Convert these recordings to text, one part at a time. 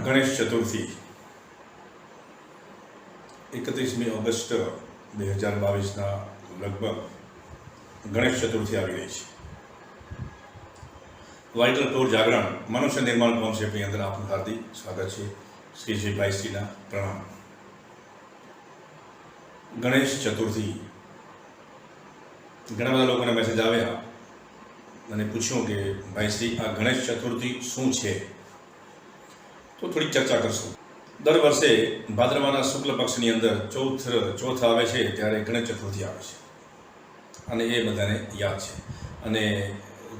Ganesh Chaturthi 31મી August 2022ના લગભગ ગણેશ ચતુર્થી આવી રહી છે. વાઇટલ ટૂર જાગરણ મનુષ્ય નિર્માણ કોન્સેપ્ટની અંદર આપનું હાર્દિક સ્વાગત છે. શ્રી ભાઈશ્રીના પ્રણામ. ગણેશ ચતુર્થી ઘણા બધા લોકોને મેસેજ આવ્યા અને પૂછ્યું કે ભાઈશ્રી આ ગણેશ ચતુર્થી શું છે, તો થોડી ચર્ચા કરશું. દર વર્ષે ભાદરવાના શુક્લ પક્ષની અંદર ચોથ આવે છે ત્યારે ગણેશ ચતુર્થી આવે છે અને એ બધાને યાદ છે. અને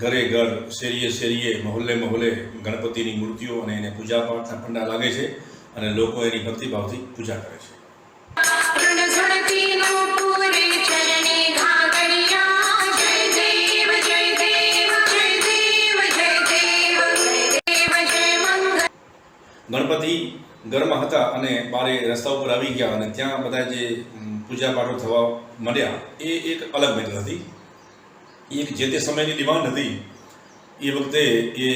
ઘરે ઘર, શેરીએ શેરીએ, મહોલ્લે મહોલ્લે ગણપતિની મૂર્તિઓ અને એને પૂજાપાઠના પંડા લાગે છે અને લોકો એની ભક્તિભાવથી પૂજા કરે છે. ગણપતિ ઘરમાં હતા અને બારે રસ્તા ઉપર આવી ગયા અને ત્યાં બધા જે પૂજાપાઠો થવા માંડ્યા એ એક અલગ મેટર હતી. એક જે તે સમયની ડિમાન્ડ હતી. એ વખતે એ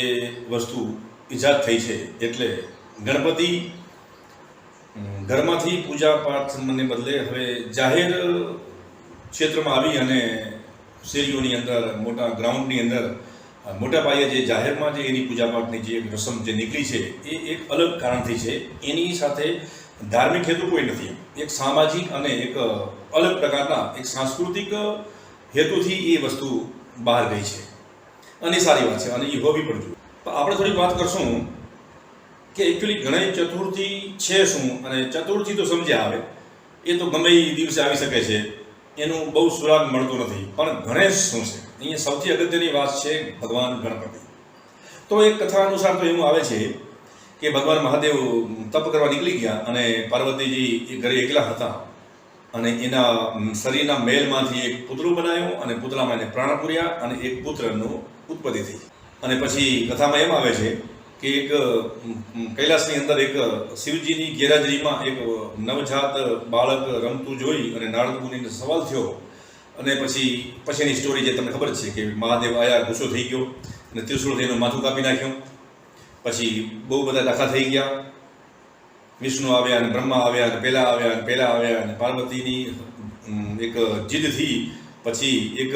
વસ્તુ ઈજાદ થઈ છે. એટલે ગણપતિ ઘરમાંથી પૂજાપાઠને બદલે હવે જાહેર ક્ષેત્રમાં આવી અને શેરીઓની અંદર, મોટા ગ્રાઉન્ડની અંદર મોટા પાયે જે જાહેરમાં જે એની પૂજાપાઠની જે રસમ જે નીકળી છે એ એક અલગ કારણથી છે. એની સાથે ધાર્મિક હેતુ કોઈ નથી. એક સામાજિક અને એક અલગ પ્રકારના એક સાંસ્કૃતિક હેતુથી એ વસ્તુ બહાર ગઈ છે અને સારી વાત છે અને એ હોવી પણ જોઈએ. આપણે થોડીક વાત કરશું કે એકચ્યુઅલી ગણેશ ચતુર્થી છે શું, અને ચતુર્થી તો સમજ્યા આવે એ તો ગમે એ દિવસે આવી શકે છે, એનું બહુ સુરાગ મળતું નથી. પણ ગણેશ શું છે, અહીંયા સૌથી અગત્યની વાત છે ભગવાન ગણપતિ. તો એક કથા અનુસાર તો એવું આવે છે કે ભગવાન મહાદેવ તપ કરવા નીકળી ગયા અને પાર્વતીજી એ ઘરે એકલા હતા અને એના શરીરના મેલમાંથી એક પુતળું બનાવ્યું અને પુતળામાં એને પ્રાણ પૂર્યા અને એક પુત્રનું ઉત્પત્તિ થઈ. અને પછી કથામાં એમ આવે છે કે એક કૈલાસની અંદર એક શિવજીની ગેરહાજરીમાં એક નવજાત બાળક રમતું જોઈ અને નારદ મુનિને સવાલ થયો. અને પછીની સ્ટોરી જે તમને ખબર છે કે મહાદેવ આયા, ગુસ્સો થઈ ગયો અને ત્રિશુળથી એનું માથું કાપી નાખ્યું. પછી બહુ બધા દાખલા થઈ ગયા. વિષ્ણુ આવ્યા અને બ્રહ્મા આવ્યા અને પહેલા આવ્યા અને પાર્વતીની એક જીદથી પછી એક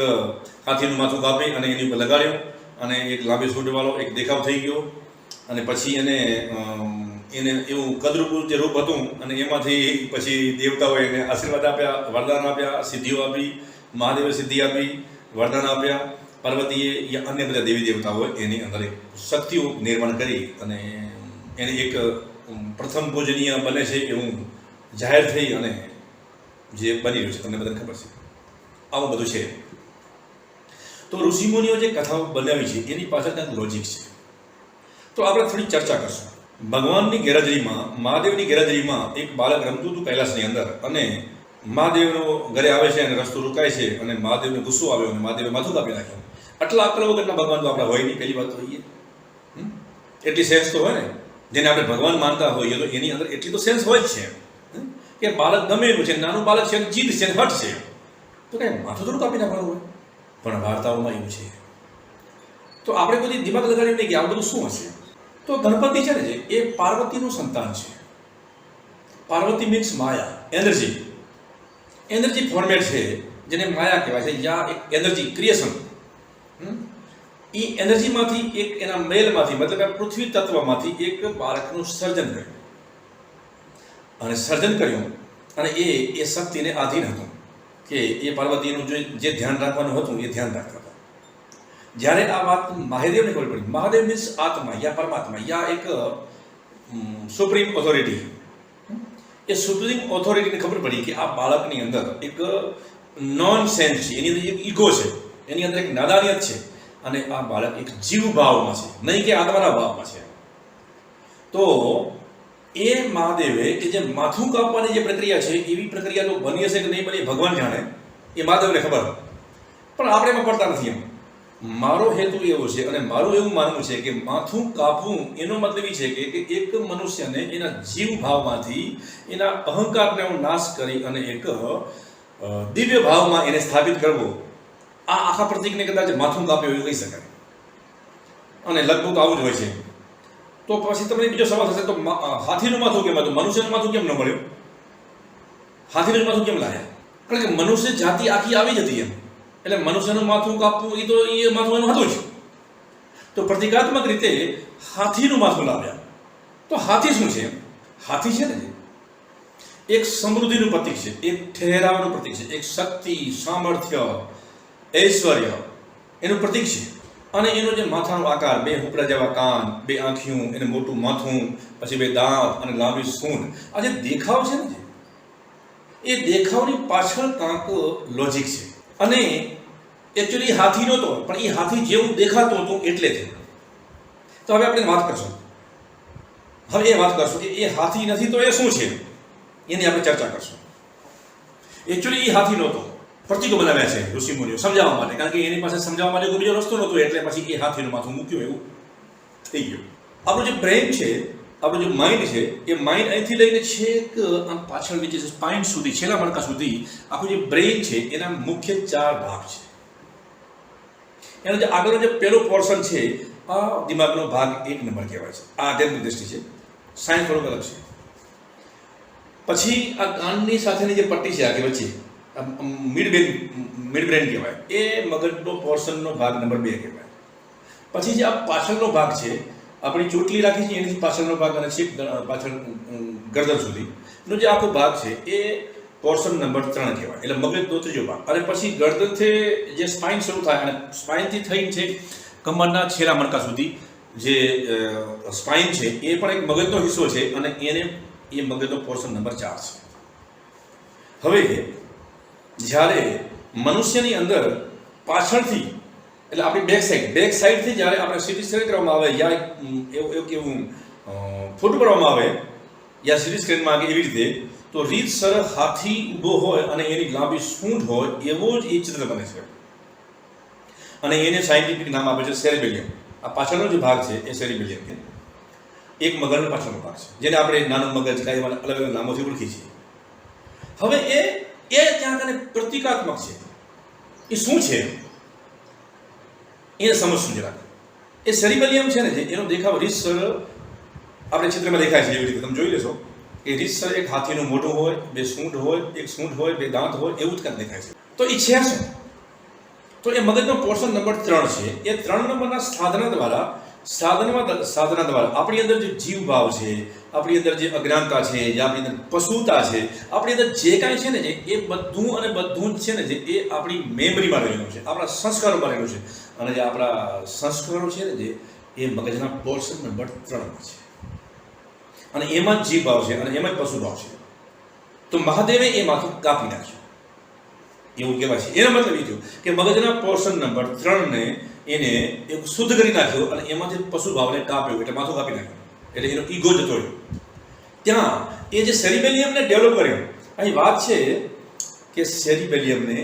હાથીનું માથું કાપી અને એની ઉપર લગાડ્યું અને એક લાંબી સૂંઢવાળો એક દેખાવ થઈ ગયો. અને પછી એને એવું કદરૂપું જે રૂપ હતું અને એમાંથી પછી દેવતાઓએ એને આશીર્વાદ આપ્યા, વરદાન આપ્યા, સિદ્ધિઓ આપી. મહાદેવે સિદ્ધિ આપી, વરદાન આપ્યા. પાર્વતીએ અન્ય બધા દેવી દેવતાઓએ એની અંદર એક શક્તિઓ નિર્માણ કરી અને એને એક પ્રથમ પૂજનીય બને છે એવું જાહેર થઈ અને જે બની રહ્યું છે તમને બધાને ખબર છે. આવું બધું છે. તો ઋષિમુનિઓ જે કથાઓ બનાવી છે એની પાછળ કંઈક લોજિક છે. તો આપણે થોડી ચર્ચા કરશું. ભગવાનની ગેરહાજરીમાં, મહાદેવની ગેરહાજરીમાં એક બાળક રમતું હતું કૈલાસની અંદર અને મહાદેવનો ઘરે આવે છે અને રસ્તો રોકાય છે અને મહાદેવને ગુસ્સો આવ્યો અને મહાદેવે માથું કાપી નાખ્યું. આટલા અકલ વગરના ભગવાન તો આપણા હોય નહીં. પહેલી વાત તો એ એટલી સેન્સ તો હોય ને, જેને આપણે ભગવાન માનતા હોઈએ તો એની અંદર એટલી તો સેન્સ હોય જ છે કે બાળક ગમે એનું છે, નાનું બાળક છે, જીદ છે, હટ છે, તો કાંઈ માથું થોડું કાપી નાખવાનું હોય. પણ વાર્તાઓમાં એવું છે. તો આપણે બધી દિમાગ લગાડીને કે આ બધું શું હશે. તો ગણપતિ છે ને જે એ પાર્વતીનું સંતાન છે. પાર્વતી મીન્સ માયા, એનર્જી ફોર્મેટ છે જેને માયા કહેવાય છે. યા એક એનર્જી ક્રિએશન. એ એનર્જીમાંથી એક એના મેલમાંથી, મતલબ પૃથ્વી તત્વમાંથી એક બાળકનું સર્જન કર્યું અને સર્જન કર્યું અને એ શક્તિને આધીન હતું કે એ પાર્વતીનું જે ધ્યાન રાખવાનું હતું એ ધ્યાન રાખતા હતા. જ્યારે આ વાત મહાદેવને ખબર પડી, મહાદેવ મીન્સ આત્મા યા પરમાત્મા યા એક સુપ્રીમ ઓથોરિટી, એ સુપ્રીમ ઓથોરિટીને ખબર પડી કે આ બાળકની અંદર એક નોન સેન્સ છે, એની અંદર એક ઈગો છે, એની અંદર એક નાદાનિયત છે અને આ બાળક એક જીવ ભાવમાં છે, નહીં કે આત્માના ભાવમાં છે. તો એ મહાદેવે કે જે માથું કાપવાની જે પ્રક્રિયા છે એવી પ્રક્રિયા તો બની હશે કે નહીં બની ભગવાન જાણે, એ મહાદેવને ખબર. પણ આપણે એમાં પડતા નથી. એમ મારો હેતુ એવો છે અને મારું એવું માનવું છે કે માથું કાપવું એનો મતલબ એ છે કે એક મનુષ્યને એના જીવ ભાવમાંથી એના અહંકારને નાશ કરી અને એક દિવ્ય ભાવમાં એને સ્થાપિત કરવો. આ આખા પ્રતિકને કદાચ માથું કાપ્યું એવું કહી શકાય. અને લગભગ આવું જ હોય છે. તો પછી તમને બીજો સવાલ થશે, તો હાથીનું માથું કેમ હતું, મનુષ્યનું માથું કેમ ન મળ્યું? હાથીનું માથું કેમ લાયા? કારણ કે મનુષ્ય જાતિ આખી આવી જ હતી એમ, એટલે મનુષ્યનું માથું કાપવું એ તો એ માથું એનું હતું જ. તો પ્રતિકાત્મક રીતે હાથીનું માથું લાવ્યા. તો હાથી શું છે? હાથી છે ને એક સમૃદ્ધિનું પ્રતીક છે, એક ઠહેરાવનું પ્રતીક છે, એક શક્તિ, સામર્થ્ય, ઐશ્વર્ય એનું પ્રતીક છે. અને એનો જે માથાનો આકાર, બે હુકડા જેવા કાન, બે આંખિયું, એને મોટું માથું, પછી બે દાંત અને લાંબી સૂંઢ, આ જે દેખાવ છે ને, એ દેખાવની પાછળ કાંક લોજિક છે. અને એકચ્યુઅલી હાથી નહોતો, પણ એ હાથી જેવું દેખાતું હતું એટલે છે. તો હવે આપણે વાત કરશું, હવે એ વાત કરશું કે એ હાથી નથી તો એ શું છે, એની આપણે ચર્ચા કરશું. એકચ્યુઅલી એ હાથી નહોતો, પ્રતીકો બનાવ્યા છે ઋષિમુનિઓ સમજાવવા માટે, કારણ કે એની પાસે સમજાવવા માટે કોઈ બીજો રસ્તો નહોતો, એટલે પછી એ હાથીનું માથું મૂક્યું, એવું થઈ ગયું. આપણું જે બ્રેઇન છે, આપણું જે માઇન્ડ છે, એ માઇન્ડ અહીંથી લઈને છેક આમ પાછળ નીચે સ્પાઇન સુધી, છેલ્લા મણકા સુધી આખું જે બ્રેઇન છે એના મુખ્ય 4 ભાગ છે. એનો જે આગળનો જે પહેલો પોર્શન છે, આ દિમાગનો ભાગ 1 નંબર કહેવાય છે. આ આધ્યાત્મિક દ્રષ્ટિ છે, સાયન્સ થોડુંક અલગ છે. પછી આ કાનની સાથેની જે પટ્ટી છે આખી વચ્ચે, મિડ બ્રેન કહેવાય, એ મગજનો પોર્શનનો ભાગ નંબર 2 કહેવાય. પછી જે આ પાછળનો ભાગ છે, આપણી ચોટલી રાખી છે એની પાછળનો ભાગ અને છેક પાછળ ગરદન સુધીનો જે આખો ભાગ છે એ પોર્શન નંબર 3 કહેવાય, એટલે મગજનો ત્રીજો ભાગ. અને પછી ગરદનથી જે સ્પાઇન શરૂ થાય અને સ્પાઇનથી થઈને છે કમરના છેલ્લા મણકા સુધી જે સ્પાઇન છે એ પણ એક મગજનો હિસ્સો છે, અને એને એ મગજનો પોર્શન નંબર 4 છે. હવે જ્યારે મનુષ્યની અંદર પાછળથી, એટલે આપણી બેક સાઈડથી જ્યારે આપણે સીટી સ્કેન કરવામાં આવે, યા એવું કેવું ફોટો કરવામાં આવે, યા સીટી સ્કેનમાં એવી રીતે, તો રીતસર હાથી ઊભો હોય અને એની લાંબી સૂંઢ હોય એવો જ એ ચિત્ર બને છે. અને એને સાયન્ટિફિક નામ આપે છે સેરેબેલિયમ. આ પાછળનો જે ભાગ છે એ સેરેબેલિયમ છે, એક મગજનો પાછળનો ભાગ છે, જેને આપણે નાનું મગજ કાંઈ અલગ અલગ નામોથી ઓળખીએ છીએ. હવે એ ત્યાં કને પ્રતિકાત્મક છે. એ શું છે એને સમજશું જરા. એ સેરેબેલિયમ છે ને, જે એનો દેખાવ રીતસર આપણે ચિત્રમાં દેખાય છે એવી રીતે તમે જોઈ લેશો કે રીતસર એક હાથીનું મોઢું હોય, 2 સૂંઢ હોય, 1 સૂંઢ હોય, 2 દાંત હોય, એવું જ કંઈક દેખાય છે. તો એ છે શું? તો એ મગજનો પોર્શન નંબર 3 છે. એ 3 નંબરના સાધના દ્વારા આપણી અંદર જે જીવ ભાવ છે, આપણી અંદર જે અજ્ઞાનતા છે, જે આપણી અંદર પશુતા છે, આપણી અંદર જે કાંઈ છે ને, જે એ બધું અને બધું જ છે ને, જે એ આપણી મેમરીમાં રહેલું છે, આપણા સંસ્કારોમાં રહેલું છે. અને જે આપણા સંસ્કારો છે ને, જે એ મગજના પોર્શન નંબર 3માં છે, અને એમાં જ જીવ ભાવ છે અને એમાં જ પશુ ભાવ છે. તો મહાદેવે એ માથું કાપી નાખ્યું એવું કહેવાય છે. એનો મતલબ એ થયો કે મગજના પોર્શન નંબર 3ને એને એક શુદ્ધ કરી નાખ્યો અને એમાંથી પશુ ભાવને કાપ્યો, એટલે માથું કાપી નાખ્યું, એટલે એનો ઈગો જતો રહ્યો. ત્યાં એ જે સેરેબેલિયમને ડેવલપ કર્યો, અહીં વાત છે કે સેરેબેલિયમને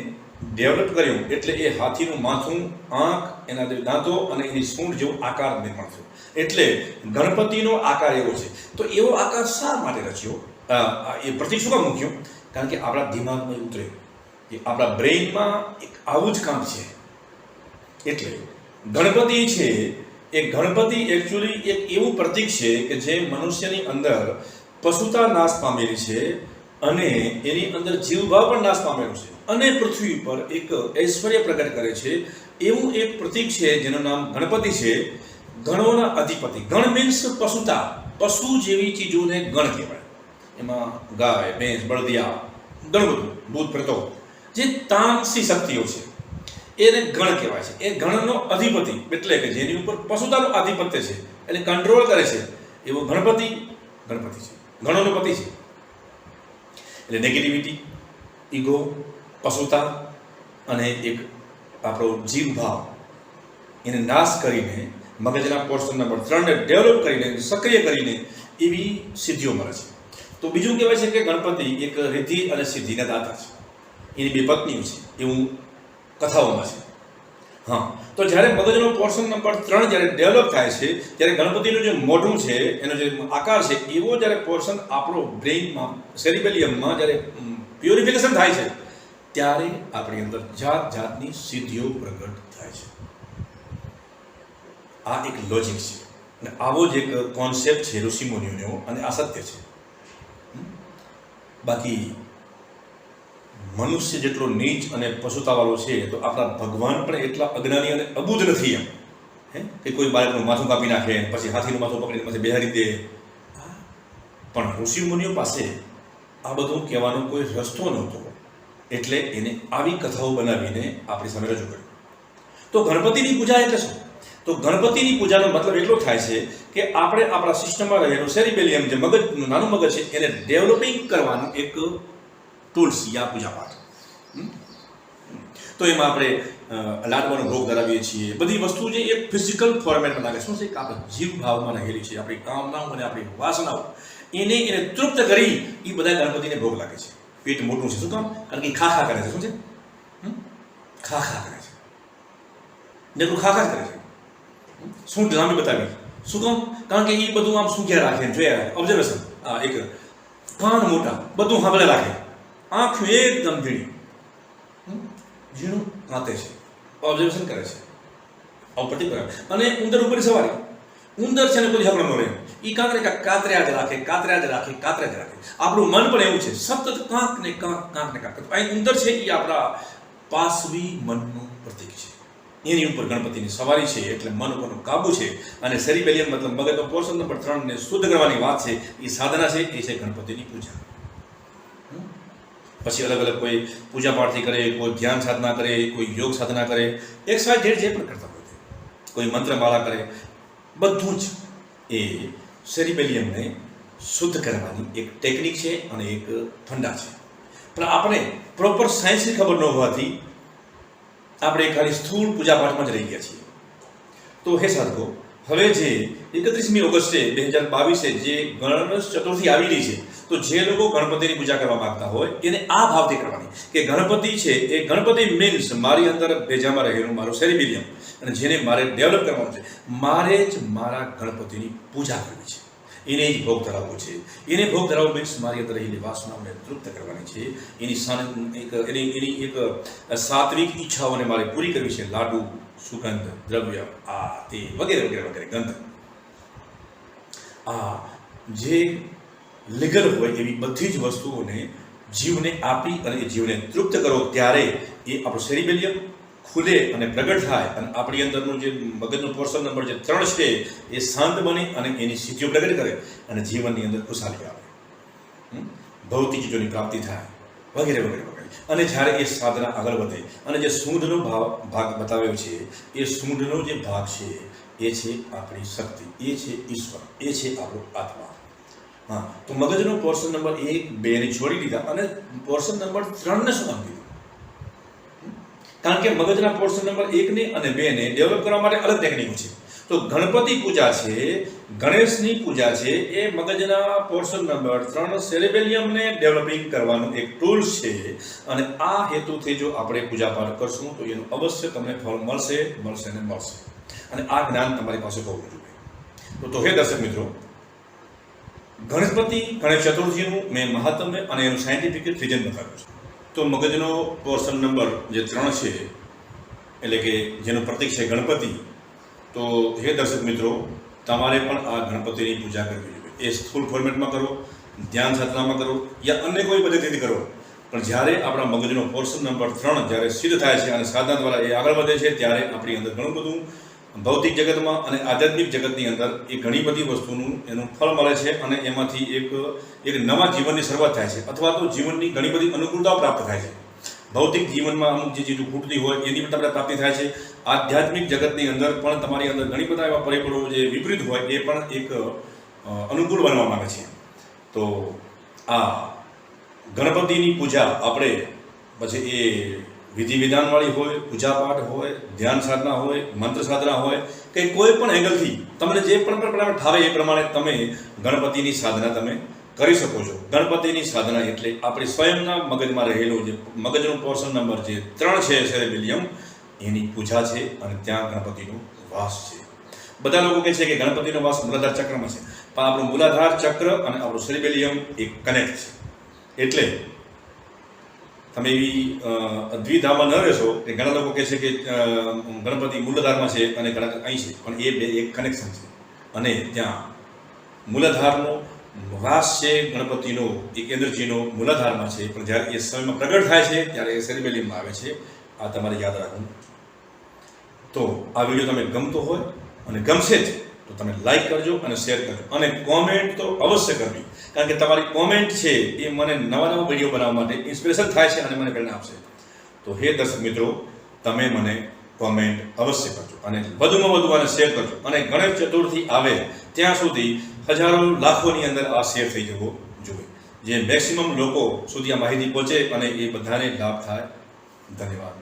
ડેવલપ કર્યું એટલે એ હાથીનું માથું, આંખ, એના દાંતો અને એની સૂંઢ જેવો આકાર નિર્માણ થયો. એટલે ગણપતિનો આકાર એવો છે. તો એવો આકાર શા માટે રચ્યો? એ પ્રતીક શું કામ મૂક્યું? કારણ કે આપણા દિમાગમાં ઉતરે કે આપણા બ્રેઇનમાં એક આવું જ કામ છે. એટલે ગણપતિ છે, એ ગણપતિ એકચ્યુઅલી એક એવું પ્રતીક છે કે જે મનુષ્યની અંદર પશુતા નાશ પામેલી છે અને એની અંદર જીવભાવ પણ નાશ પામેલું છે, અને પૃથ્વી પર એક ઐશ્વર્ય પ્રગટ કરે છે. એવું એક પ્રતીક છે જેનું નામ ગણપતિ છે. ગણોના અધિપતિ. ગણ મીન્સ પશુતા, પશુ જેવી ચીજોને ગણ કહેવાય. એમાં ગાય, ભેંસ, બળદિયા, ઘણું બધું, ભૂત પ્રેતો, જે તામસી શક્તિઓ છે એને ગણ કહેવાય છે. એ ગણનો અધિપતિ એટલે કે જેની ઉપર પશુતાનું આધિપત્ય છે, એટલે કંટ્રોલ કરે છે, એવો ગણપતિ છે, ગણોનો પતિ છે. એટલે નેગેટિવિટી, ઈગો, પશુતા અને એક આપણો જીવ ભાવ એને નાશ કરીને મગજના પોર્શન નંબર 3ને ડેવલપ કરીને, સક્રિય કરીને એવી સિદ્ધિઓ મળે છે. તો બીજું કહેવાય છે કે ગણપતિ એક રિદ્ધિ અને સિદ્ધિના દાતા છે. એની 2 પત્નીઓ છે એવું કથાઓમાં છે. હા, તો જ્યારે મગજનો પોર્શન નંબર 3 જ્યારે ડેવલપ થાય છે, ત્યારે ગણપતિનું જે મોઢું છે, એનો જે આકાર છે, એવો જ્યારે પોર્શન આપણો બ્રેઇનમાં, સેરેબેલિયમમાં જ્યારે પ્યોરિફિકેશન થાય છે, ત્યારે આપણી અંદર જાત જાતની સિદ્ધિઓ પ્રગટ થાય છે. આ એક લોજિક છે. અને આવો જ એક કોન્સેપ્ટ છે ઋષિમુનિઓનો, અને આ સત્ય છે. બાકી મનુષ્ય જેટલો નીચ અને પશુતાવાળો છે, તો આપણા ભગવાન પણ એટલા અજ્ઞાની અને અબુધ નથી એમ, કે કોઈ બાળકનું માથું કાપી નાખે પછી હાથીનું માથું પકડીને પછી બેહાડી દે. પણ ઋષિમુનિઓ પાસે આ બધું કહેવાનો કોઈ રસ્તો નહોતો, એટલે એને આવી કથાઓ બનાવીને આપણી સામે રજૂ કર્યું. તો ગણપતિની પૂજા એટલે શું? તો ગણપતિની પૂજાનો મતલબ એટલો થાય છે કે આપણે આપણા સિસ્ટમમાં રહેલું સેરિબેલિયમ, જે મગજનું નાનું મગજ છે, એને ડેવલપિંગ કરવાનું એક ટૂલ્સ યા પૂજાપાઠ. તો એમાં આપણે લાડવાનો ભોગ ધરાવીએ છીએ. બધી વસ્તુ જે એક ફિઝિકલ ફોર્મેટમાં લાગે, શું છે કે આપણે જીવ ભાવમાં રહેલી છે, આપણી કામનાઓ અને આપણી વાસનાઓ, એને તૃપ્ત કરી એ બધા ગણપતિને ભોગ લાગે છે. પેટ મોટું છે, શું કામ? કારણ કે ખા કરે છે. શું છે? ખા કરે છે. જેટલું ખા કરે છે. શું લાંબી બતાવી? શું કામ? કારણ કે એ બધું આમ સૂક્યા રાખે, જોયા રાખે. ઓબ્ઝર્વેશન. એક કાન મોટા, બધું સાંભળે રાખે, આંખ એકદમ ઝીણું કાંતે છે, ઓબ્ઝર્વેશન કરે છે, ઉપરથી કરે. અને ઉંદર ઉપર સવારી, ઉંદર છે ને કોઈ હમણાં ન રહે, એ કાતર્યા જ રાખે. આપણું મન પણ એવું છે, સતત કાંક ને કાંક. અહીં ઉંદર છે એ આપણા પાસવી મનનું પ્રતીક છે. એની ઉપર ગણપતિની સવારી છે, એટલે મન ઉપરનો કાબુ છે. અને સેરિબેલિયમ મતલબ મગજનો પોર્શન નંબર 3 ને શુદ્ધ કરવાની વાત છે. એ સાધના છે, એ છે ગણપતિની પૂજા. પછી અલગ અલગ કોઈ પૂજા પાઠથી કરે, કોઈ ધ્યાન સાધના કરે, કોઈ યોગ સાધના કરે, XYZ જે પણ કરતા હોય, કોઈ મંત્રમાળા કરે, બધું જ એ સેરિબેલિયમને શુદ્ધ કરવાની એક ટેકનિક છે અને એક ફંડા છે. પણ આપણે પ્રોપર સાયન્સની ખબર ન હોવાથી આપણે ખાલી સ્થૂળ પૂજાપાઠમાં જ રહી ગયા છીએ. તો હે સાધકો, હવે જે 31મી ઓગસ્ટે 2022 જે ગણેશ ચતુર્થી આવી રહી છે, તો જે લોકો ગણપતિની પૂજા કરવા માંગતા હોય એને આ ભાવથી કરવાની કે ગણપતિ છે એ ગણપતિ મીન્સ મારી અંદર ભેજામાં રહેલું મારું સેરિબેલિયમ, અને જેને મારે ડેવલપ કરવાનું છે. મારે જ મારા ગણપતિની પૂજા કરવી છે, એને જ ભોગ ધરાવવો છે. એને ભોગ ધરાવવો મીન્સ મારી અંદર રહેલી વાસનાઓને તૃપ્ત કરવાની છે. એની એક સાત્વિક ઈચ્છાઓને મારે પૂરી કરવી છે. લાડુ, સુગંધ, દ્રવ્ય, આ તે વગેરે વગેરે વગેરે ગંધ, આ જે લીગલ હોય એવી બધી જ વસ્તુઓને જીવને આપી અને એ જીવને તૃપ્ત કરો, ત્યારે એ આપણું સેરિબેલિયમ ખુલે અને પ્રગટ થાય, અને આપણી અંદરનું જે મગજનું પોર્શન નંબર જે 3 છે એ શાંત બને અને એની સિદ્ધિઓ પ્રગટ કરે, અને જીવનની અંદર ખુશાલી આવે, ભૌતિક ચીજોની પ્રાપ્તિ થાય, વગેરે વગેરે વગેરે. અને જ્યારે એ સાધના આગળ વધે અને જે સૂંઢનો ભાગ બતાવ્યો છે, એ સૂંઢનો જે ભાગ છે એ છે આપણી શક્તિ, એ છે ઈશ્વર, એ છે આપણો આત્મા. હા, તો મગજનો પોર્શન નંબર 1, 2 ને છોડી દીધા અને પોર્શન નંબર 3 ને શું નામ દીધું? કારણ કે મગજના પોર્શન નંબર 1 ને અને 2 ને ડેવલપ કરવા માટે અલગ ટેકનિકો છે. તો ગણપતિ પૂજા છે, ગણેશની પૂજા છે, એ મગજના પોર્શન નંબર 3 સેરિબેલિયમને ડેવલપિંગ કરવાનું એક ટૂલ છે. અને આ હેતુથી જો આપણે પૂજાપાઠ કરશું તો એનું અવશ્ય તમને ફળ મળશે. અને આ જ્ઞાન તમારી પાસે હોવું જોઈએ. તો હે દર્શક મિત્રો, ગણેશ ચતુર્થીનું મેં મહાત્મ્ય અને એનું સાયન્ટિફિક રીઝન બતાવ્યું છે. તો મગજનો પોર્શન નંબર જે 3 છે, એટલે કે જેનું પ્રતીક છે ગણપતિ, તો હે દર્શક મિત્રો, તમારે પણ આ ગણપતિની પૂજા કરવી જોઈએ. એ સ્થૂળ ફોર્મેટમાં કરો, ધ્યાન સાધનામાં કરો, યા અન્ય કોઈ પદ્ધતિથી કરો. પણ જ્યારે આપણા મગજનો પોર્શન નંબર 3 જ્યારે સિદ્ધ થાય છે અને સાધના દ્વારા એ આગળ વધે છે, ત્યારે આપણી અંદર ઘણું બધું ભૌતિક જગતમાં અને આધ્યાત્મિક જગતની અંદર એ ઘણી બધી વસ્તુનું એનું ફળ મળે છે. અને એમાંથી એક નવા જીવનની શરૂઆત થાય છે, અથવા તો જીવનની ઘણી બધી અનુકૂળતાઓ પ્રાપ્ત થાય છે. ભૌતિક જીવનમાં અમુક જે ચીજો ખૂટતી હોય એની પણ તમને પ્રાપ્તિ થાય છે. આધ્યાત્મિક જગતની અંદર પણ તમારી અંદર ઘણી બધા એવા પરિબળો જે વિપરીત હોય એ પણ એક અનુકૂળ બનવા માંગે છે. તો આ ગણપતિની પૂજા આપણે પછી એ વિધિ વિધાનવાળી હોય, પૂજાપાઠ હોય, ધ્યાન સાધના હોય, મંત્ર સાધના હોય, કે કોઈ પણ એંગલથી તમને જે પણ પ્રમાણે ઠાવે એ પ્રમાણે તમે ગણપતિની સાધના તમે કરી શકો છો. ગણપતિની સાધના એટલે આપણે સ્વયંના મગજમાં રહેલો જે મગજનો પોર્શન નંબર જે 3 છે સેરિબેલિયમ, એની પૂજા છે. અને ત્યાં ગણપતિનો વાસ છે. બધા લોકો કહે છે કે ગણપતિનો વાસ મૂલાધાર ચક્રમાં છે, પણ આપણું મૂલાધાર ચક્ર અને આપણું સેરિબેલિયમ એક કનેક્ટ છે. એટલે તમે એવી દ્વિધામાં ન રહેશો કે ઘણા લોકો કહે છે કે ગણપતિ મૂલાધારમાં છે અને ઘણા અહીં છે, પણ એ બે એક કનેક્શન છે. અને ત્યાં મૂલાધારનો વાસ છે ગણપતિનો એ કેન્દ્રજીનો મૂલાધારમાં છે, પણ જ્યારે એ સમયમાં પ્રગટ થાય છે ત્યારે એ સેરેબેલિયમમાં આવે છે. આ તમારે યાદ રાખવું. તો આ વિડીયો તમે ગમતો હોય અને ગમશે જ તો તમે લાઈક કરજો અને શેર કરજો અને કોમેન્ટ તો અવશ્ય કરવી, કારણ કે તમારી કોમેન્ટ છે એ મને નવા નવા વિડીયો બનાવવા માટે ઇન્સ્પિરેશન થાય છે અને મને પ્રેરણા આપશે. તો હે દર્શક મિત્રો, તમે મને કોમેન્ટ અવશ્ય કરજો અને વધુમાં વધુ આને શેર કરજો. અને ગણેશ ચતુર્થી આવે ત્યાં સુધી હજારો લાખોની અંદર આ શેર થઈ જવો જોઈએ, જે મેક્સિમમ લોકો સુધી આ માહિતી પહોંચે અને એ બધાને લાભ થાય. ધન્યવાદ.